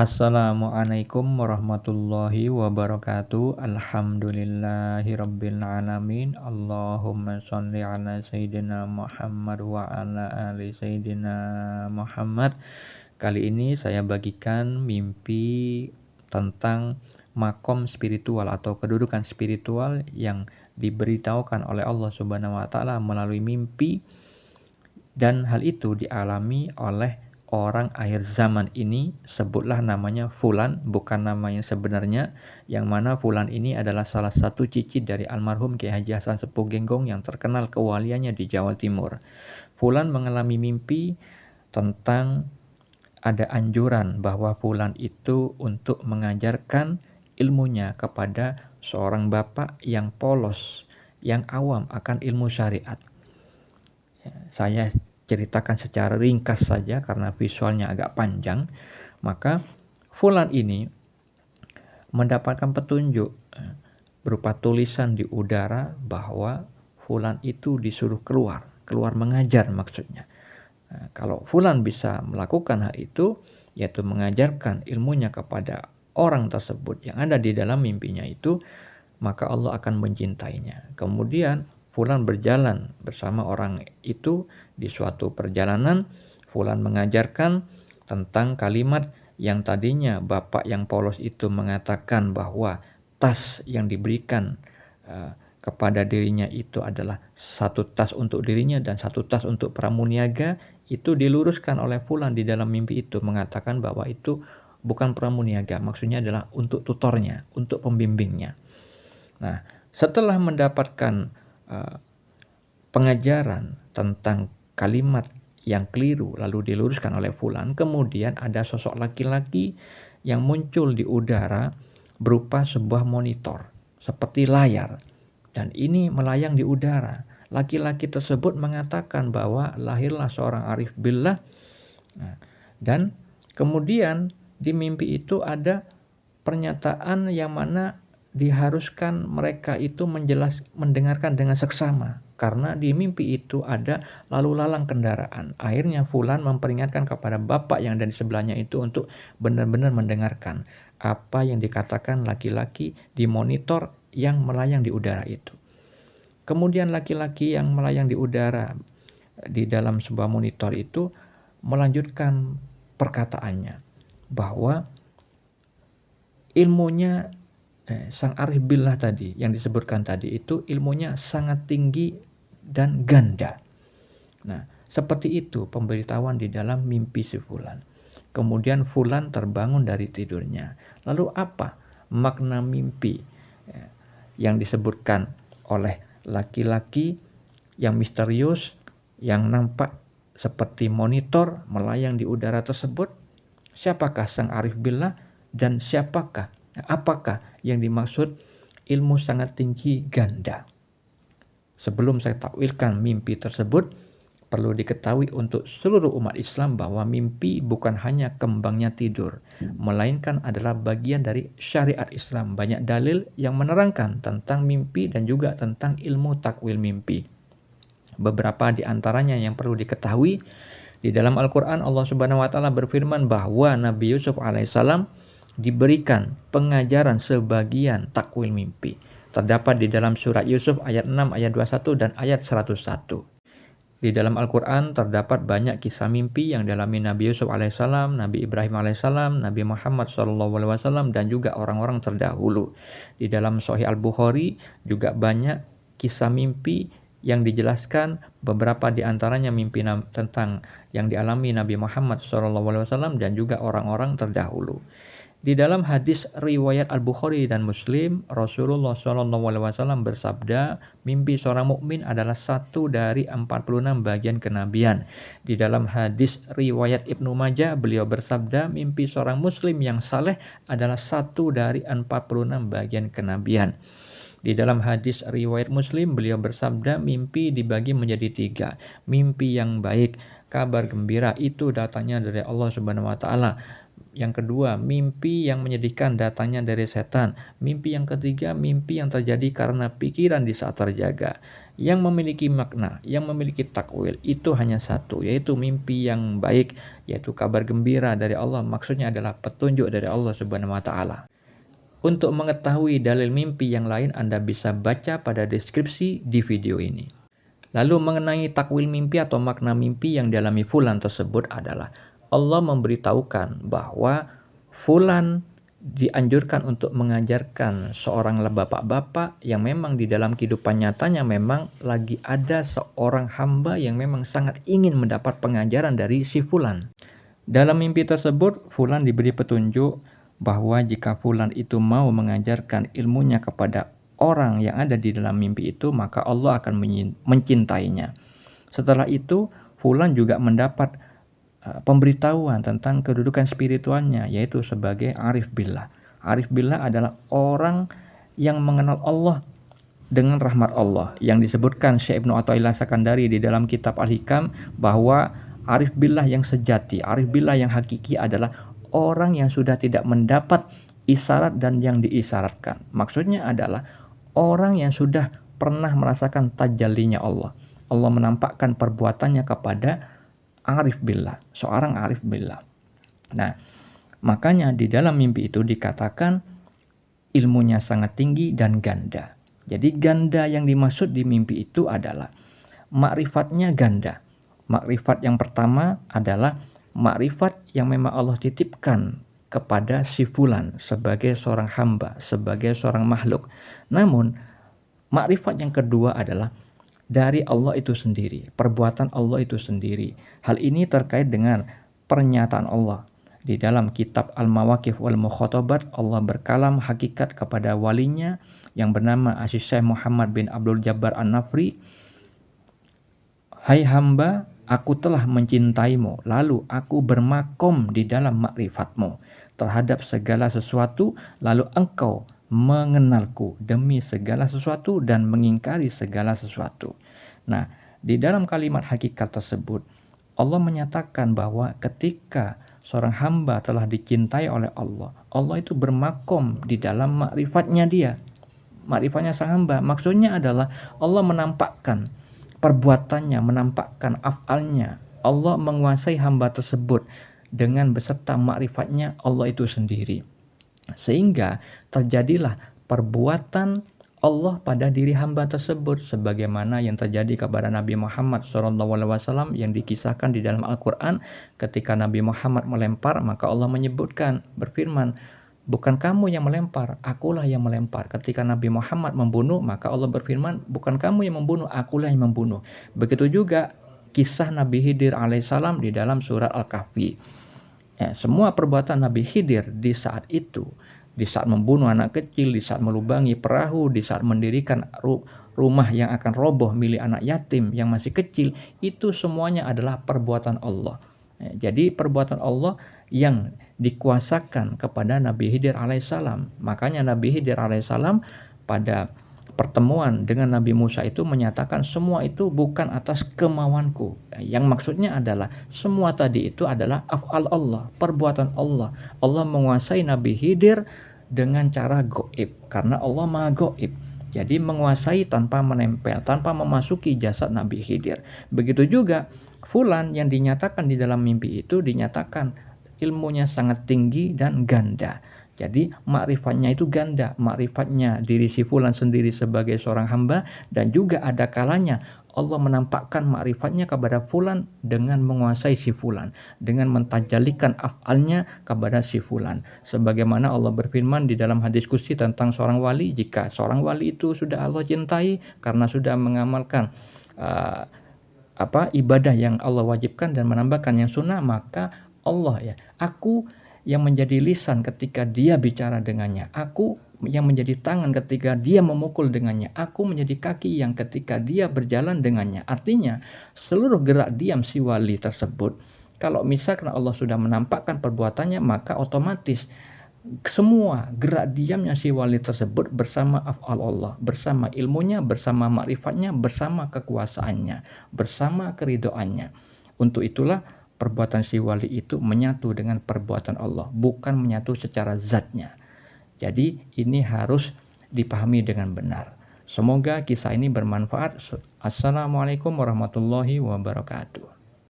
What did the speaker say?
Assalamualaikum warahmatullahi wabarakatuh. Alhamdulillahirabbil alamin. Allahumma shalli ala sayyidina Muhammad wa ala ali sayyidina Muhammad. Kali ini saya bagikan mimpi tentang makom spiritual atau kedudukan spiritual yang diberitahukan oleh Allah Subhanahu wa taala melalui mimpi, dan hal itu dialami oleh orang akhir zaman ini. Sebutlah namanya Fulan, bukan namanya sebenarnya, yang mana Fulan ini adalah salah satu cicit dari almarhum Kiai Haji Hasan Sepuh Genggong yang terkenal kewaliannya di Jawa Timur. Fulan mengalami mimpi tentang ada anjuran bahwa Fulan itu untuk mengajarkan ilmunya kepada seorang bapak yang polos, yang awam akan ilmu syariat. Saya ceritakan secara ringkas saja karena visualnya agak panjang. Maka Fulan ini mendapatkan petunjuk berupa tulisan di udara bahwa Fulan itu disuruh keluar mengajar maksudnya. Kalau Fulan bisa melakukan hal itu, yaitu mengajarkan ilmunya kepada orang tersebut yang ada di dalam mimpinya itu, maka Allah akan mencintainya. Kemudian Fulan berjalan bersama orang itu di suatu perjalanan. Fulan mengajarkan tentang kalimat yang tadinya bapak yang polos itu mengatakan bahwa tas yang diberikan kepada dirinya itu adalah satu tas untuk dirinya dan satu tas untuk pramuniaga. Itu diluruskan oleh Fulan di dalam mimpi itu, mengatakan bahwa itu bukan pramuniaga, maksudnya adalah untuk tutornya, untuk pembimbingnya. Nah, setelah mendapatkan pengajaran tentang kalimat yang keliru lalu diluruskan oleh Fulan, kemudian ada sosok laki-laki yang muncul di udara berupa sebuah monitor seperti layar, dan ini melayang di udara. Laki-laki tersebut mengatakan bahwa lahirlah seorang arif billah. Dan kemudian di mimpi itu ada pernyataan yang mana diharuskan mereka itu mendengarkan dengan seksama, karena di mimpi itu ada lalu lalang kendaraan. Akhirnya Fulan memperingatkan kepada bapak yang ada di sebelahnya itu untuk benar-benar mendengarkan apa yang dikatakan laki-laki di monitor yang melayang di udara itu. Kemudian laki-laki yang melayang di udara di dalam sebuah monitor itu melanjutkan perkataannya bahwa ilmunya sang arif billah tadi yang disebutkan tadi itu ilmunya sangat tinggi dan ganda. Nah, seperti itu pemberitahuan di dalam mimpi si Fulan. Kemudian Fulan terbangun dari tidurnya. Lalu apa makna mimpi yang disebutkan oleh laki-laki yang misterius yang nampak seperti monitor melayang di udara tersebut? Siapakah sang arif billah dan apakah yang dimaksud ilmu sangat tinggi ganda? Sebelum saya takwilkan mimpi tersebut, perlu diketahui untuk seluruh umat Islam bahwa mimpi bukan hanya kembangnya tidur, melainkan adalah bagian dari syariat Islam. Banyak dalil yang menerangkan tentang mimpi dan juga tentang ilmu takwil mimpi. Beberapa di antaranya yang perlu diketahui, di dalam Al-Quran Allah Subhanahu wa taala berfirman bahwa Nabi Yusuf alaihissalam diberikan pengajaran sebagian takwil mimpi. Terdapat di dalam surat Yusuf ayat 6, ayat 21 dan ayat 101. Di dalam Al-Quran terdapat banyak kisah mimpi yang dialami Nabi Yusuf alaihissalam, Nabi Ibrahim alaihissalam, Nabi Muhammad SAW, dan juga orang-orang terdahulu. Di dalam Sahih Al-Bukhari juga banyak kisah mimpi yang dijelaskan, beberapa di antaranya mimpi tentang yang dialami Nabi Muhammad SAW dan juga orang-orang terdahulu. Di dalam hadis riwayat Al-Bukhari dan Muslim, Rasulullah SAW bersabda, mimpi seorang mukmin adalah satu dari 46 bagian kenabian. Di dalam hadis riwayat Ibnu Majah, beliau bersabda, mimpi seorang muslim yang saleh adalah satu dari 46 bagian kenabian. Di dalam hadis riwayat Muslim, beliau bersabda, mimpi dibagi menjadi 3. Mimpi yang baik, kabar gembira, itu datangnya dari Allah Subhanahu wa taala. Yang kedua, mimpi yang menyedihkan datangnya dari setan. Mimpi yang ketiga, mimpi yang terjadi karena pikiran di saat terjaga. yang memiliki makna, yang memiliki takwil itu hanya satu, yaitu mimpi yang baik, yaitu kabar gembira dari Allah. Maksudnya adalah petunjuk dari Allah Subhanahu wa taala. Untuk mengetahui dalil mimpi yang lain, Anda bisa baca pada deskripsi di video ini. Lalu mengenai takwil mimpi atau makna mimpi yang dialami fulan tersebut adalah Allah memberitahukan bahwa fulan dianjurkan untuk mengajarkan seorang bapak-bapak yang memang di dalam kehidupan nyatanya memang lagi ada seorang hamba yang memang sangat ingin mendapat pengajaran dari si fulan. Dalam mimpi tersebut, fulan diberi petunjuk bahwa jika fulan itu mau mengajarkan ilmunya kepada orang yang ada di dalam mimpi itu, maka Allah akan mencintainya. Setelah itu, fulan juga mendapat pemberitahuan tentang kedudukan spiritualnya, yaitu sebagai arif billah. Arif billah adalah orang yang mengenal Allah dengan rahmat Allah, yang disebutkan Syekh Ibnu Athaillah Sakandari di dalam kitab Al-Hikam bahwa arif billah yang sejati, arif billah yang hakiki adalah orang yang sudah tidak mendapat isyarat dan yang diisyaratkan. Maksudnya adalah orang yang sudah pernah merasakan tajallinya Allah. Allah menampakkan perbuatannya kepada arif billah, seorang arif billah. Nah, makanya di dalam mimpi itu dikatakan ilmunya sangat tinggi dan ganda. Jadi ganda yang dimaksud di mimpi itu adalah makrifatnya ganda. Makrifat yang pertama adalah makrifat yang memang Allah titipkan kepada si fulan sebagai seorang hamba, sebagai seorang makhluk. Namun, makrifat yang kedua adalah dari Allah itu sendiri, perbuatan Allah itu sendiri. Hal ini terkait dengan pernyataan Allah. Di dalam kitab Al-Mawaqif wal Mukhatabat, Allah berkalam hakikat kepada walinya yang bernama Syekh Muhammad bin Abdul Jabbar An-Nafri. Hai hamba, aku telah mencintaimu, lalu aku bermakom di dalam makrifatmu terhadap segala sesuatu, lalu engkau mengenalku demi segala sesuatu dan mengingkari segala sesuatu. Nah, di dalam kalimat hakikat tersebut, Allah menyatakan bahwa ketika seorang hamba telah dicintai oleh Allah, Allah itu bermakom di dalam makrifatnya dia. Makrifatnya sang hamba, maksudnya adalah Allah menampakkan perbuatannya, menampakkan af'alnya. Allah menguasai hamba tersebut dengan beserta makrifatnya Allah itu sendiri. Sehingga terjadilah perbuatan Allah pada diri hamba tersebut sebagaimana yang terjadi kepada Nabi Muhammad SAW yang dikisahkan di dalam Al-Quran. Ketika Nabi Muhammad melempar, maka Allah menyebutkan, berfirman, bukan kamu yang melempar, akulah yang melempar. Ketika Nabi Muhammad membunuh, maka Allah berfirman, bukan kamu yang membunuh, akulah yang membunuh. Begitu juga kisah Nabi Khidir alaihissalam di dalam surat Al-Kahfi. Ya, semua perbuatan Nabi Khidir di saat itu, di saat membunuh anak kecil, di saat melubangi perahu, di saat mendirikan rumah yang akan roboh milik anak yatim yang masih kecil, itu semuanya adalah perbuatan Allah. Ya, jadi perbuatan Allah yang dikuasakan kepada Nabi Khidir alaihissalam. Makanya Nabi Khidir alaihissalam pada pertemuan dengan Nabi Musa itu menyatakan semua itu bukan atas kemauanku. Yang maksudnya adalah semua tadi itu adalah af'al Allah, perbuatan Allah. Allah menguasai Nabi Khidir dengan cara goib karena Allah maha goib. Jadi menguasai tanpa menempel, tanpa memasuki jasad Nabi Khidir. Begitu juga fulan yang dinyatakan di dalam mimpi itu dinyatakan ilmunya sangat tinggi dan ganda. Jadi makrifatnya itu ganda, makrifatnya diri si fulan sendiri sebagai seorang hamba, dan juga ada kalanya Allah menampakkan makrifatnya kepada fulan dengan menguasai si fulan, dengan mentajalikan af'alnya kepada si fulan. Sebagaimana Allah berfirman di dalam hadis qudsi tentang seorang wali, jika seorang wali itu sudah Allah cintai karena sudah mengamalkan ibadah yang Allah wajibkan dan menambahkan yang sunnah, maka Allah aku yang menjadi lisan ketika dia bicara dengannya, aku yang menjadi tangan ketika dia memukul dengannya, aku menjadi kaki yang ketika dia berjalan dengannya. Artinya seluruh gerak diam si wali tersebut, kalau misalkan Allah sudah menampakkan perbuatannya, maka otomatis semua gerak diamnya si wali tersebut bersama af'al Allah, bersama ilmunya, bersama makrifatnya, bersama kekuasaannya, bersama keridoannya. Untuk itulah perbuatan si wali itu menyatu dengan perbuatan Allah, bukan menyatu secara zatnya. Jadi ini harus dipahami dengan benar. Semoga kisah ini bermanfaat. Assalamualaikum warahmatullahi wabarakatuh.